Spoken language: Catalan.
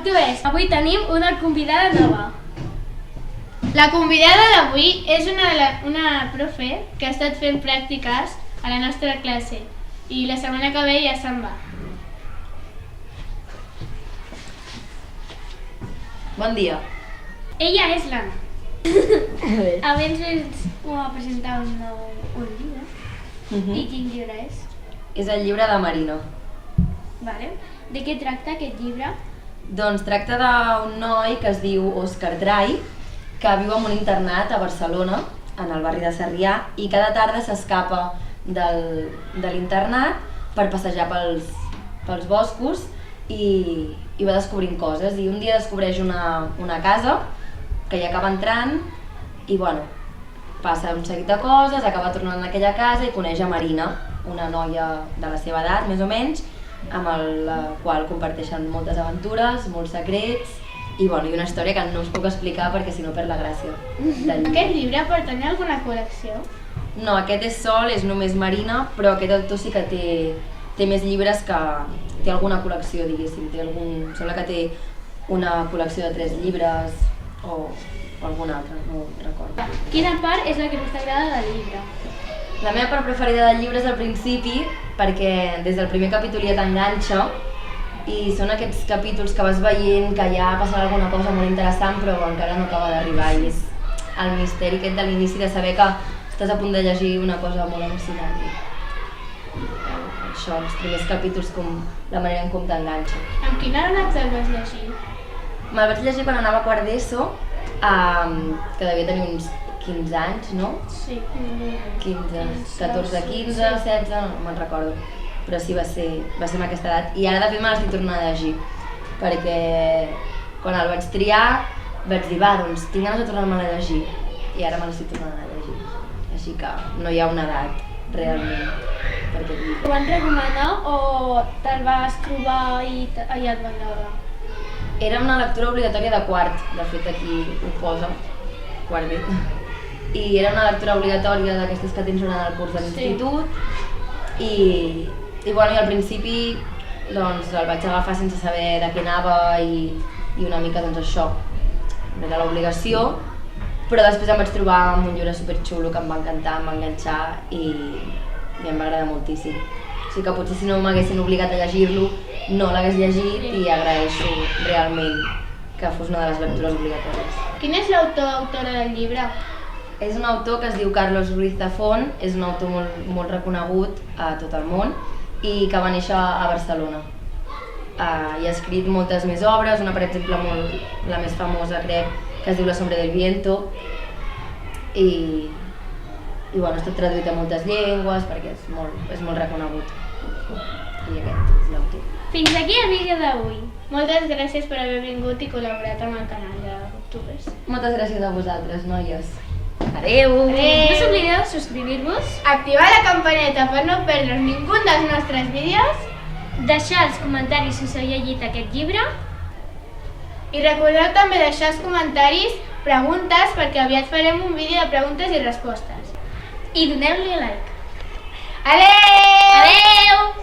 Youtubers, avui tenim una convidada nova. La convidada d'avui és una profe que ha estat fent pràctiques a la nostra classe i la setmana que ve ja se'n va. Bon dia. Ella és l'Anna. Abans ens ho va presentar un llibre. I quin llibre és? És el llibre de Marino. Vale. De què tracta aquest llibre? Doncs tracta d'un noi que es diu Òscar Drai, que viu en un internat a Barcelona, en el barri de Sarrià, i cada tarda s'escapa de l'internat per passejar pels boscos i va descobrint coses. I un dia descobreix una casa que hi acaba entrant i passa un seguit de coses, acaba tornant a aquella casa i coneix a Marina, una noia de la seva edat, més o menys, amb la qual comparteixen moltes aventures, molts secrets i una història que no us puc explicar perquè si no perd la gràcia del llibre. Aquest llibre pertany a alguna col·lecció? No, aquest és sol, és només Marina, però aquest autor sí que té més llibres, que té alguna col·lecció, diguéssim. Sembla que té una col·lecció de 3 llibres o alguna altra, no recordo. Quina part és la que més t'agrada del llibre? La meva part preferida del llibre és el principi, perquè des del primer capítol ja t'enganxa i són aquests capítols que vas veient que ja passarà alguna cosa molt interessant però encara no acaba d'arribar, i és el misteri aquest de l'inici de saber que estàs a punt de llegir una cosa molt emocionant. Això, els primers capítols, com la manera en com t'enganxa. Amb quina edat el vas llegir? Me'l vaig llegir quan anava a quart d'ESO, que devia tenir uns 15 anys, no? Sí. 15, 14, 15, 16, no me'n recordo. Però sí, va ser amb aquesta edat. I ara de fet me l'estic tornant a llegir, perquè quan el vaig triar vaig dir, doncs tinc ganes de tornar-me'l a llegir. I ara me l'estic tornant a llegir. Així que no hi ha una edat, realment, per aquest llibre. Ho van recomanar o te'l vas trobar i ja et van veure? Era una lectura obligatòria de quart, de fet aquí ho posa, quart B. I era una lectura obligatòria d'aquestes que tens durant el curs de l'institut i al principi doncs el vaig agafar sense saber de què anava i una mica doncs això, era l'obligació, però després em vaig trobar amb un llibre superxulo que em va encantar, em va enganxar i em va agradar moltíssim. O sigui que potser si no m'haguessin obligat a llegir-lo no l'hagués llegit i agraeixo realment que fos una de les lectures obligatòries. Quin és l'autor o autora del llibre? És un autor que es diu Carlos Ruiz Zafón, és un autor molt reconegut a tot el món i que va néixer a Barcelona. I ha escrit moltes més obres, una per exemple la més famosa crec que es diu La sombra del viento i ha estat traduït a moltes llengües perquè és molt reconegut. I aquest és l'autor. Fins aquí el vídeo d'avui. Moltes gràcies per haver vingut i col·laborat amb el canal de Booktubers. Moltes gràcies a vosaltres, noies. Adeu! No s'oblideu de subscriure-vos, Activar la campaneta per no perdre's ningú dels nostres vídeos deixar els comentaris si us heu llegit aquest llibre i recordeu també deixar als comentaris preguntes perquè aviat farem un vídeo de preguntes i respostes. i doneu-li like. Adeu! Adeu!